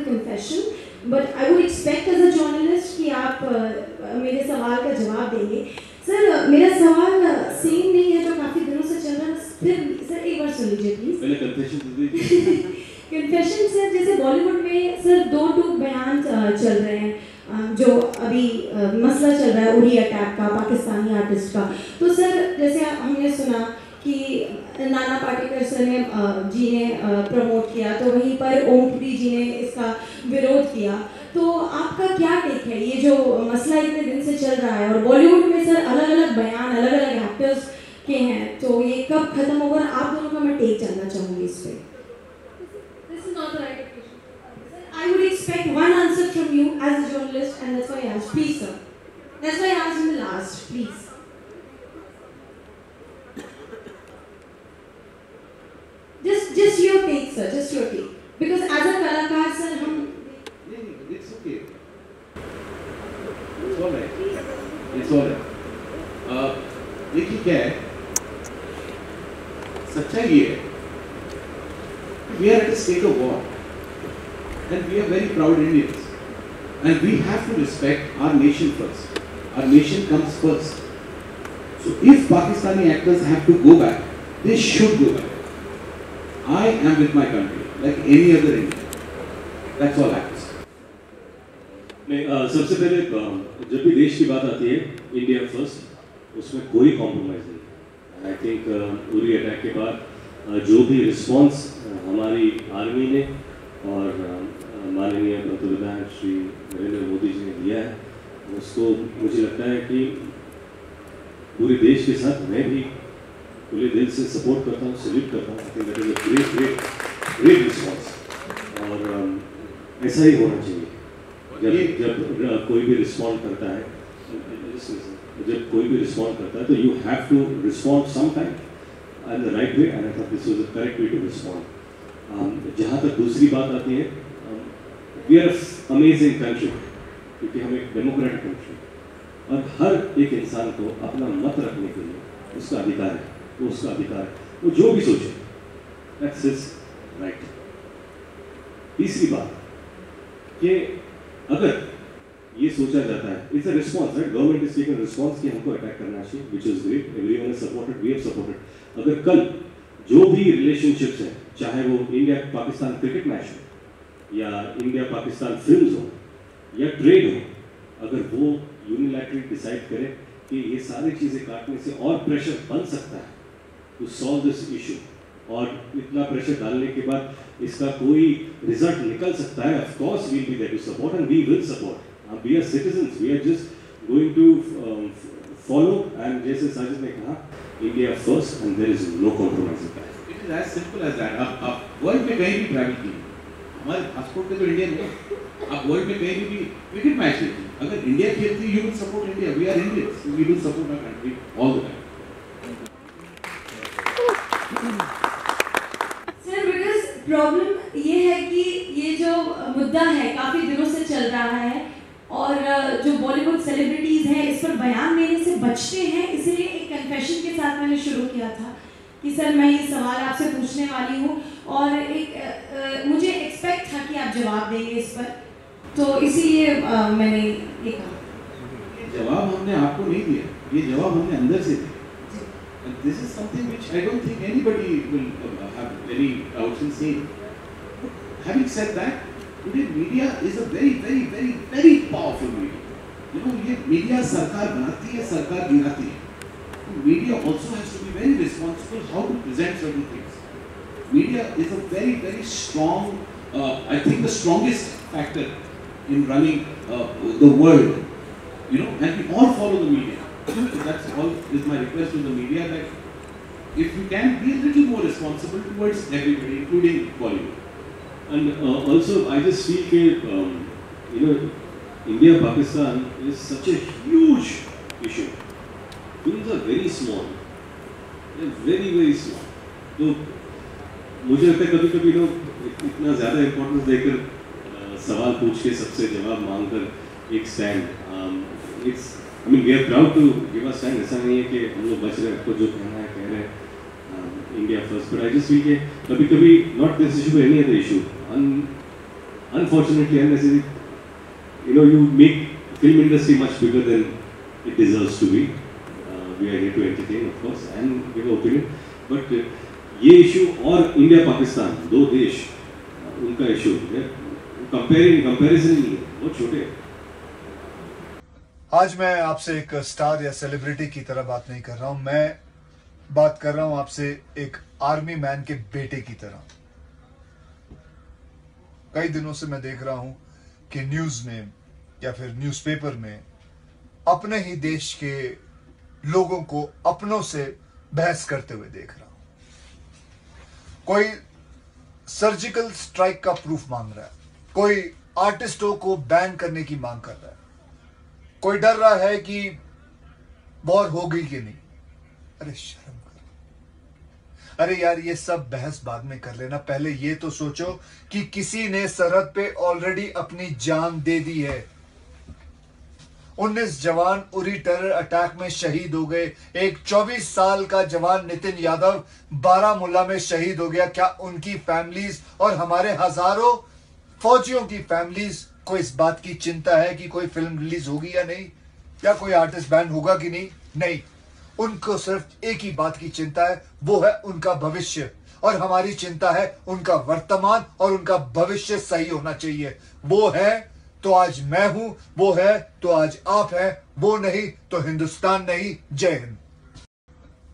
confession, but I would expect as a journalist कि आप मेरे सवाल का जवाब देंगे। सर मेरा सवाल सेम नहीं है जो काफ़ी दिनों से चल रहा है। फिर सर एक बार सुन लीजिए प्लीज। पहले कन्फेशन तो दीजिए। कन्फेशन सर, जैसे बॉलीवुड में सर दो टूक बयान चल रहे हैं जो अभी मसला चल रहा है उरी अटैक का, पाकिस्तानी आर्टिस्ट का। तो सर जैसे हमने सुना कि नाना पाटेकर सर ने जी ने प्रमोट किया, तो वहीं पर ओमपुरी जी ने इसका विरोध किया। तो आपका क्या टेक है, ये जो मसला इतने दिन से चल रहा है और बॉलीवुड में सर अलग अलग बयान अलग अलग एक्टर्स के हैं, तो ये कब खत्म होगा? आप दोनों का मैं टेक जानना चाहूँगी इस पर। This is not the right occasion. I would expect one answer from you as a journalist, and that's why I asked. Please, sir. That's why I asked in the last. Please. Just your take, sir. Just your take. Because as a कलाकार, sir, हम. It's okay. It's all right. It's all right. देखिए क्या है, सच्चाई ये है, we are at a state of war, and we are very proud Indians, and we have to respect our nation first. Our nation comes first. So if Pakistani actors have to go back, they should go back. I am with my country, like any other Indian. That's all I have to say. सबसे पहले जब भी देश की बात आती है, India first, उसमें कोई कॉम्प्रोमाइज़ नहीं। आई थिंक उरी अटैक के बाद जो भी रिस्पांस हमारी आर्मी ने और माननीय प्रधानमंत्री श्री नरेंद्र मोदी जी ने दिया है, उसको मुझे लगता है कि पूरे देश के साथ मैं भी पूरे दिल से सपोर्ट करता हूँ, सल्यूट करता हूँ। I think that is a great great great response, और ऐसा ही होना चाहिए। जब कोई भी रिस्पॉन्ड करता है, जब कोई भी रिस्पॉन्ड करता है, तो you have to respond some time and the right way, and I thought this was the correct way to respond. जहाँ तक दूसरी बात आती है, वी आर अमेजिंग कंट्री, क्योंकि हम एक डेमोक्रेटिक कंट्री, और हर एक इंसान को अपना मत रखने के लिए उसका अधिकार है, वो उसका अधिकार है, वो जो भी सोचे, दैट्स हिज राइट। तीसरी बात कि अगर ये सोचा जाता है, it's a response, right, government is taking response कि हमको अटैक करना चाहिए, which is great, everyone is supported, we have supported. अगर कल जो भी रिलेशनशिप्स हैं, चाहे वो इंडिया पाकिस्तान क्रिकेट मैच हो या इंडिया पाकिस्तान फिल्म्स हो या ट्रेड हो, अगर वो यूनिलैटरली डिसाइड करे कि ये सारी चीज़ें काटने से और प्रेशर बन सकता है टू सॉल्व दिस इशू, और इतना प्रेशर डालने के बाद इसका कोई रिजल्ट निकल सकता है, of course we will be there to support, and we will support. We are citizens, we are just going to follow, and जैसे साजिद ने कहा, India first and there is no compromise. It is as simple as that. आप world में कहीं भी travel कीजिए, हमारे passport पे तो इंडियन है, आप वर्ल्ड में कहीं भी क्रिकेट मैच देखिए, अगर इंडिया खेलती है, you will support India. We are Indians, we will support our country all the time. Problem ये है कि ये जो मुद्दा है काफ़ी दिनों से चल रहा है, और जो बॉलीवुड सेलिब्रिटीज़ हैं इस पर बयान देने से बचते हैं, इसलिए एक कन्फेशन के साथ मैंने शुरू किया था कि सर मैं ये सवाल आपसे पूछने वाली हूँ, और एक मुझे एक्सपेक्ट था कि आप जवाब देंगे इस पर, तो इसीलिए मैंने ये कहा। ये जवाब हमने आपको नहीं दिया, ये जवाब हमने अंदर से दिया। And this is something which I don't think anybody will have any doubts in saying. But having said that, today media is a very, very, very, very powerful media. You know, ये media सरकार बनाती है, सरकार गिराती है. Media also has to be very responsible how to present certain things. Media is a very, very strong, I think the strongest factor in running the world. You know, and we all follow the media. So that's all is my request to the media, that if you can be a little more responsible towards everybody, including Bollywood. And also I just feel that you know, India Pakistan is such a huge issue. Things are very small, they're very very small. तो मुझे लगता है कभी-कभी लोग इतना ज़्यादा importance देकर सवाल पूछ के सबसे जवाब मांगकर एक stand, it's I mean, we are proud to give a stand. ऐसा नहीं है कि हम लोग बच रहे हैं, आपको जो कहना है कह रहे हैं, India first. But I just feel कि कभी-कभी not this issue but any other issue, unfortunately, unnecessary. You make film industry much bigger than it deserves to be. We are here to entertain, of course, and give an opinion. But ये issue और India Pakistan दो देश उनका issue है, comparison नहीं है, बहुत छोटे हैं. आज मैं आपसे एक स्टार या सेलिब्रिटी की तरह बात नहीं कर रहा हूं, मैं बात कर रहा हूं आपसे एक आर्मी मैन के बेटे की तरह. कई दिनों से मैं देख रहा हूं कि न्यूज में या फिर न्यूज़पेपर में अपने ही देश के लोगों को अपनों से बहस करते हुए देख रहा हूं. कोई सर्जिकल स्ट्राइक का प्रूफ मांग रहा है, कोई आर्टिस्टों को बैन करने की मांग कर रहा है, कोई डर रहा है कि वॉर हो गई कि नहीं. अरे शर्म करो. अरे यार, ये सब बहस बाद में कर लेना, पहले ये तो सोचो कि किसी ने सरहद पे ऑलरेडी अपनी जान दे दी है. 19 जवान उरी टेरर अटैक में शहीद हो गए. एक 24 साल का जवान नितिन यादव बारामूला में शहीद हो गया. क्या उनकी फैमिलीज और हमारे हजारों फौजियों की फैमिलीज को इस बात की चिंता है कि कोई फिल्म रिलीज होगी या नहीं, या कोई आर्टिस्ट बैन होगा कि नहीं? नहीं, उनको सिर्फ एक ही बात की चिंता है, वो है उनका भविष्य. और हमारी चिंता है उनका वर्तमान और उनका भविष्य सही होना चाहिए. वो है तो आज मैं हूं, वो है तो आज आप हैं, वो नहीं तो हिंदुस्तान नहीं. जय हिंद.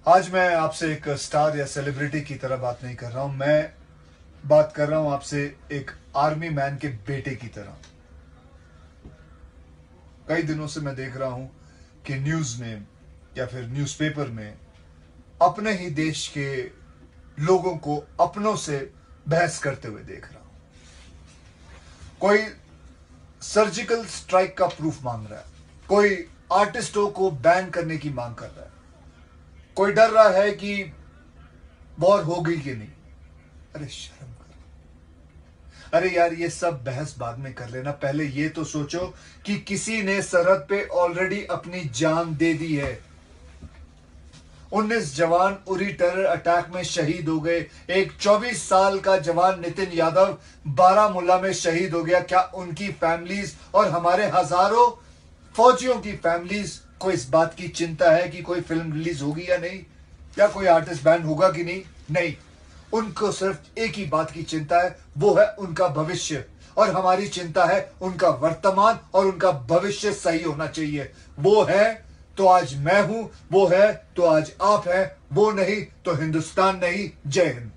आज मैं आपसे एक स्टार या सेलिब्रिटी की तरह बात नहीं कर रहा हूं, मैं बात कर रहा हूं आपसे एक आर्मी मैन के बेटे की तरह. कई दिनों से मैं देख रहा हूं कि न्यूज में या फिर न्यूज़पेपर में अपने ही देश के लोगों को अपनों से बहस करते हुए देख रहा हूं. कोई सर्जिकल स्ट्राइक का प्रूफ मांग रहा है, कोई आर्टिस्टों को बैन करने की मांग कर रहा है, कोई डर रहा है कि वॉर हो गई कि नहीं. अरे शर्म करो. अरे यार, ये सब बहस बाद में कर लेना, पहले ये तो सोचो कि किसी ने सरहद पे ऑलरेडी अपनी जान दे दी है. 19 जवान उरी टेरर अटैक में शहीद हो गए. एक 24 साल का जवान नितिन यादव बारामूला में शहीद हो गया. क्या उनकी फैमिलीज और हमारे हजारों फौजियों की फैमिलीज को इस बात की चिंता है कि कोई फिल्म रिलीज होगी या नहीं, या कोई आर्टिस्ट बैन होगा कि नहीं? नहीं, उनको सिर्फ एक ही बात की चिंता है, वो है उनका भविष्य. और हमारी चिंता है उनका वर्तमान और उनका भविष्य सही होना चाहिए. वो है तो आज मैं हूं, वो है तो आज आप हैं, वो नहीं तो हिंदुस्तान नहीं. जय हिंद.